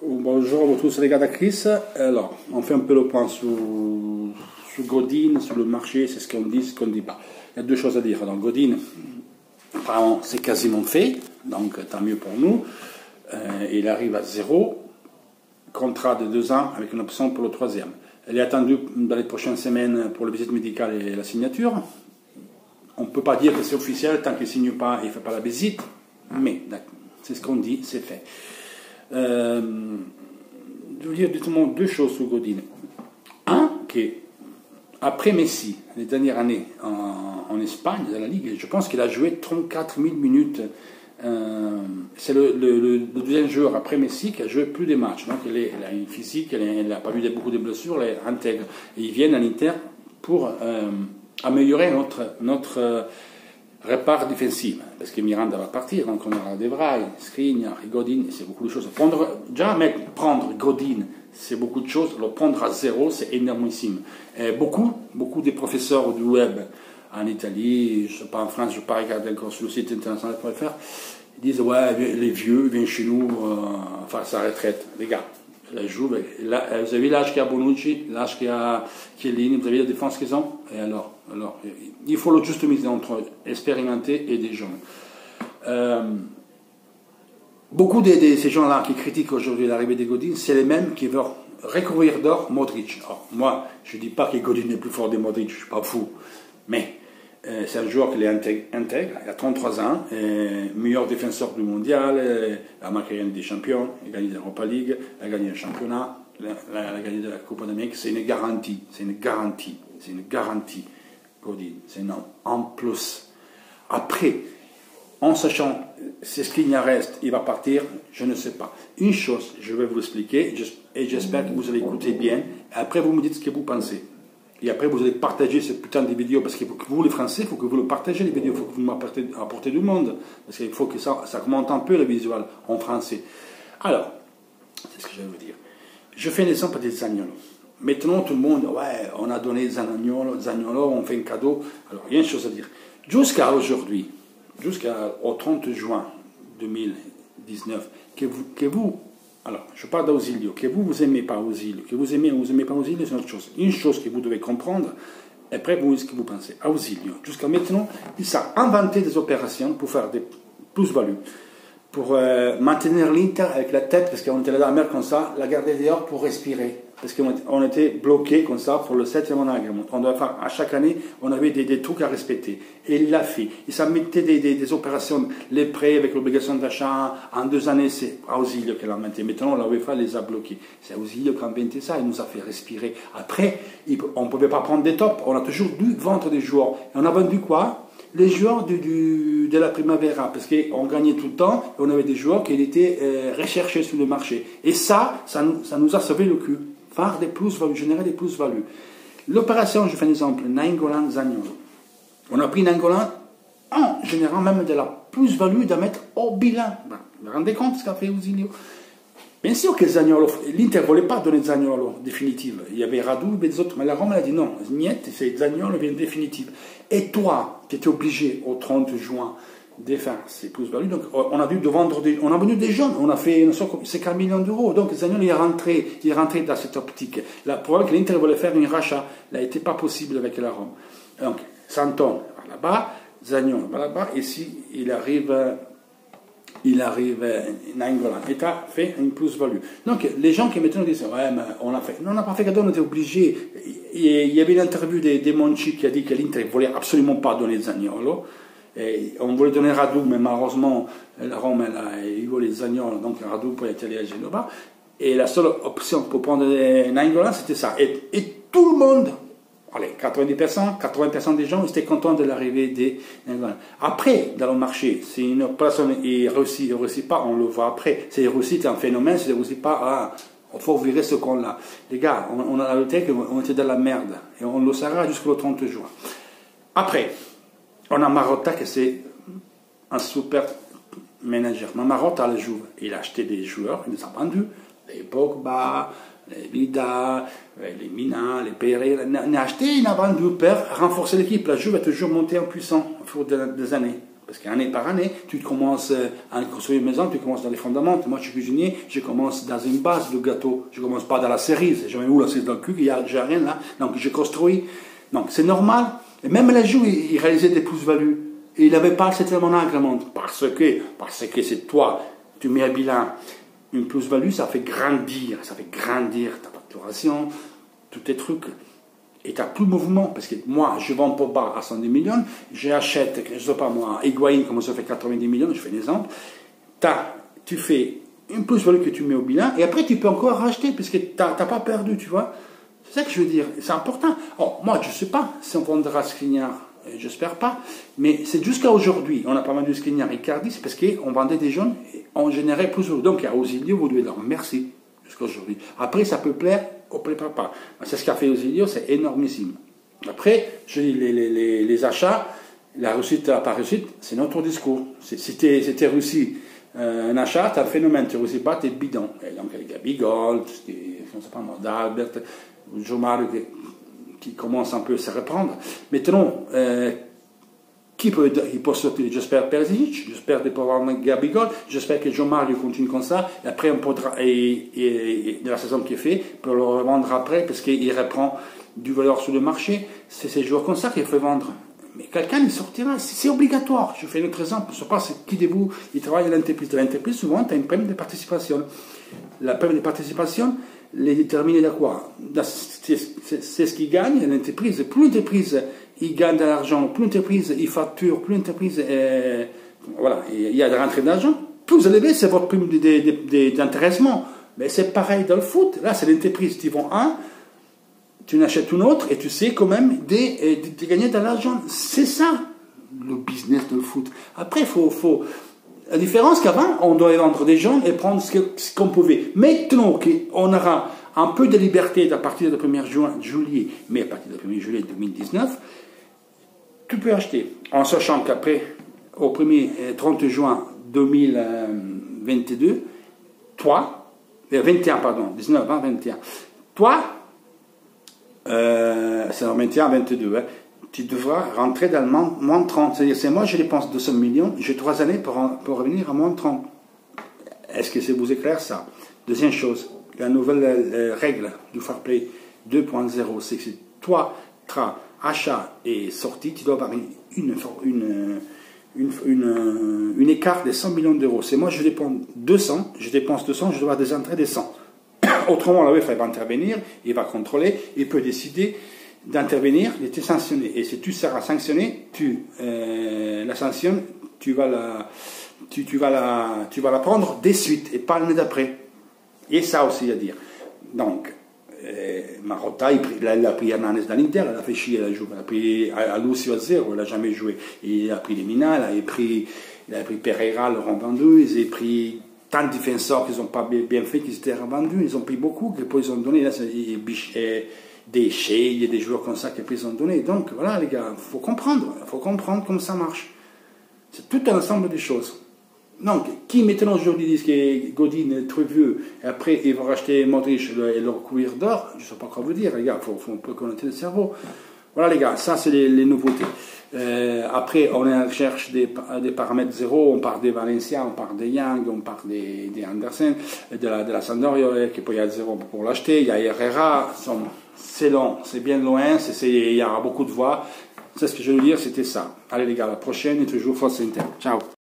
Bonjour à tous les gars d'Acris. Alors, on fait un peu le point sur Godin, sur le marché, c'est ce qu'on dit, ce qu'on ne dit pas. Il y a deux choses à dire. Donc, Godin, apparemment, c'est quasiment fait, donc tant mieux pour nous. Il arrive à 0, contrat de 2 ans avec une option pour le 3e. Elle est attendue dans les prochaines semaines pour la visite médicale et la signature. On ne peut pas dire que c'est officiel tant qu'il ne signe pas et ne fait pas la visite, mais c'est ce qu'on dit, c'est fait. Je veux dire justement deux choses sur Godin. Un, qu'après Messi, les dernières années en Espagne, dans la Ligue, je pense qu'il a joué 34 000 minutes. C'est le deuxième joueur après Messi qui a joué plus de matchs. Donc il a une physique, il n'a pas eu beaucoup de blessures, il est intègre. Et ils viennent à l'Inter pour améliorer notre repart défensif. Parce que Miranda va partir, donc on aura De Vrij, Skriniar et Godin, c'est beaucoup de choses. Prendre Godin, c'est beaucoup de choses. Le prendre à 0, c'est énormissime. Et beaucoup de professeurs du web en Italie, je ne sais pas en France, je ne vais pas regarder encore sur le site international.fr, ils disent ouais, les vieux viennent chez nous faire sa retraite. Les gars, vous avez vu l'âge qu'il y a Bonucci, l'âge qu'il y a Chiellini, vous avez la défense qu'ils ont. Et alors, il faut le juste milieu entre expérimentés et des jeunes. Beaucoup de ces gens-là qui critiquent aujourd'hui l'arrivée de Godin, c'est les mêmes qui veulent recouvrir d'or Modric. Alors, moi, je ne dis pas que Godin est plus fort que Modric, je ne suis pas fou, mais c'est un joueur qui est intègre, il a 33 ans, meilleur défenseur du mondial, il a marqué des champions, il a gagné l'Europa League, il a gagné le championnat, il a gagné la Coupe d'Amérique, c'est une garantie, Godin, c'est un en plus. Après, en sachant c'est ce qu'il y en reste, il va partir, je ne sais pas. Une chose, je vais vous expliquer, et j'espère que vous allez écouter bien, et après vous me dites ce que vous pensez. Et après, vous allez partager cette putain de vidéos, parce que vous, les Français, il faut que vous le partagez, les vidéos, il faut que vous m'apportez du monde, parce qu'il faut que ça remonte un peu, le visuel, en français. Alors, c'est ce que je vais vous dire. Je fais l'exemple des Zaniolo. Maintenant, tout le monde, ouais, on a donné Zaniolo, on fait un cadeau. Alors, il y a une chose à dire. Jusqu'à aujourd'hui, jusqu'au 30 juin 2019, que vous alors, je parle d'Ausilio, que vous aimez pas Ausilio, que vous aimez ou vous n'aimez pas Ausilio, c'est une autre chose. Une chose que vous devez comprendre, et après vous, ce que vous pensez. Ausilio, jusqu'à maintenant, il s'est inventé des opérations pour faire des plus-values, pour maintenir l'Inter avec la tête, parce qu'on était là dans la mer comme ça, la garder dehors pour respirer. Parce qu'on était bloqué comme ça pour le 7e engagement. On doit faire, à chaque année, on avait des trucs à respecter. Et il l'a fait. Il s'est mis des opérations, les prêts avec l'obligation d'achat. En 2 années, c'est Ausilio qui l'a inventé. Maintenant, la UEFA les a bloqués. C'est Ausilio qui a inventé ça. Il nous a fait respirer. Après, on ne pouvait pas prendre des tops. On a toujours dû vendre des joueurs. Et on a vendu quoi? Les joueurs de la Primavera, parce qu'on gagnait tout le temps, et on avait des joueurs qui étaient recherchés sur le marché. Et ça nous a sauvé le cul. Faire des plus-values, générer des plus-values. L'opération, je fais un exemple, Nainggolan Zaniolo. On a pris Nainggolan en générant même de la plus-value de mettre au bilan. Vous vous rendez compte ce qu'a fait Ausilio? Bien sûr que Zaniolo, l'Inter ne voulait pas donner Zaniolo définitive. Il y avait Radu et des autres, mais la Rome a dit non, Niet, c'est Zaniolo vient définitive. Et toi, tu étais obligé au 30 juin de faire ces plus-values. Donc, on a dû vendre on a vendu des jeunes, on a fait 50 millions d'euros. Donc, Zaniolo est rentré dans cette optique. Le problème que l'Inter voulait faire un rachat, il n'était pas possible avec la Rome. Donc, Santon va là-bas, Zaniolo va là-bas, et si il arrive Nainggolan, et tu as fait une plus-value. Donc, les gens qui maintenant disent, ouais, mais on n'a pas fait cadeau, on était obligé. Il y avait une interview de Monchi qui a dit que l'Inter ne voulait absolument pas donner Zaniolo. Et on voulait donner Radu, mais malheureusement, la Rome, il voulait Zaniolo, donc Radu peut être allé à Genova. Et la seule option pour prendre Nainggolan, c'était ça. Et tout le monde, allez, 90%, 80% des gens étaient contents de l'arrivée de Nainggolan. Après, dans le marché, si une personne ne réussit pas, on le voit après. Si il réussit, c'est un phénomène. Si il ne réussit pas, il faut virer ce qu'on a. Les gars, on a noté qu'on était dans la merde. Et on le saura jusqu'au 30 juin. Après, on a Marotta qui c'est un super manager. Mais Marotta, le joue. Il a acheté des joueurs, il les a vendus. Les Pogba, les Vida, les Mina, les Pereira. Il a acheté, il a vendu pour renforcer l'équipe. La Juve a toujours monté en puissance au cours des années. Parce qu'année par année, tu commences à construire une maison, tu commences dans les fondements. Moi, je suis cuisinier, je commence dans une base de gâteau. Je ne commence pas dans la cerise. Je mets où la cerise dans le cul, j'ai rien là. Donc, je construis. Donc, c'est normal. Et même les joues, il réalisait des plus-values. Et il n'avait pas cette mon agrément. Parce que c'est toi, tu mets un bilan. Une plus-value, ça fait grandir ta facturation, tous tes trucs. Et tu n'as plus de mouvement, parce que moi, je vends pour bas à 110 millions, j'achète, je ne sais pas moi, Higuaín, comme ça fait 90 millions, je fais un exemple, tu fais une plus-value que tu mets au bilan, et après tu peux encore racheter, parce que tu n'as pas perdu, tu vois. C'est ça que je veux dire, c'est important. Oh, moi, je ne sais pas si on vendra Skriniar, j'espère pas, mais c'est jusqu'à aujourd'hui, on n'a pas vendu Skriniar et Icardi, c'est parce qu'on vendait des jeunes, et on générait plus. Donc, à Ausilio, vous devez leur merci, jusqu'à aujourd'hui. Après, ça peut plaire, on ne prépare pas. C'est ce qu'a fait Ausilio, c'est énormissime. Après, je dis, les achats, la réussite, la pas réussite, c'est notre discours. Si tu es réussi un achat, tu as un phénomène, tu ne réussis pas, tu es bidon. Et donc, les Gabigol, je ne sais pas moi, d'Albert, Jean-Marie, qui commence un peu à se reprendre. Maintenant, qui peut sortir? J'espère Perisic, j'espère de pouvoir Gabigol, j'espère que Jean-Marie continue comme ça, et après on pourra, et de la saison qui est faite, pour le revendre après, parce qu'il reprend du valeur sur le marché. C'est ces joueurs comme ça qu'il faut vendre. Mais quelqu'un il sortira, c'est obligatoire. Je fais un autre exemple, je ne sais pas qui de vous il travaille à l'entreprise. De l'entreprise, souvent, tu as une prime de participation. La prime de participation, les déterminer de quoi? C'est ce qui gagne l'entreprise. Plus l'entreprise il gagne de l'argent, plus l'entreprise il facture, plus l'entreprise voilà, il y a de rentrée d'argent, plus élevé c'est votre prime d'intéressement. Mais c'est pareil dans le foot. Là, c'est l'entreprise. Tu vends un, tu en achètes une autre et tu sais quand même de gagner de l'argent. C'est ça le business de foot. Après, il faut la différence qu'avant, on doit vendre des gens et prendre ce qu'on pouvait. Maintenant qu'on aura un peu de liberté à partir du 1er juillet, mais à partir du 1er juillet 2019, tu peux acheter. En sachant qu'après, au 30 juin 2022, toi, 21, pardon, 19, 20, 21, toi, c'est en 21, 22, hein, tu devras rentrer dans le moins 30. C'est-à-dire, c'est moi, je dépense 200 millions, j'ai 3 années pour revenir à moins 30. Est-ce que c'est vous éclaire ça? Deuxième chose, la nouvelle règle du Fair Play 2.0, c'est que toi, achat et sortie, tu dois avoir une écart de 100 millions d'euros. C'est moi, je dépense 200, je dois avoir des entrées de 100. Autrement, la UEFA va intervenir, il va contrôler, il peut décider d'intervenir et te sanctionner. Et si tu seras sanctionné, la sanction, tu vas la prendre de suite et pas l'année d'après. Et ça aussi à dire. Donc, Marotta, il a pris Hernanes dans l'Inter, il a fait chier, il a pris à Lucio à 0, il n'a jamais joué. Il a pris Lemina, il a pris Pereira, Laurent Vendu, il a pris tant de défenseurs qu'ils n'ont pas bien fait, qu'ils étaient revendus, ils ont pris beaucoup, que puis ils ont donné, là, des Shea, il y a des joueurs comme ça que puis ils ont donné. Donc voilà les gars, il faut comprendre comment ça marche. C'est tout un ensemble de choses. Donc, qui maintenant aujourd'hui disent que Godin est trop vieux, et après ils vont racheter Modric et leur couvrir d'or, je ne sais pas quoi vous dire les gars, il faut un peu connaître le cerveau. Voilà les gars, ça c'est les nouveautés. Après, on est en recherche des paramètres zéro, on parle des Valencia, on parle des Young, on parle des Andersen, de la Sampdoria, qui peut y avoir zéro pour l'acheter, il y a Herrera, c'est long, c'est bien loin, il y aura beaucoup de voix. C'est ce que je veux dire, c'était ça. Allez les gars, la prochaine est toujours Force Inter. Ciao.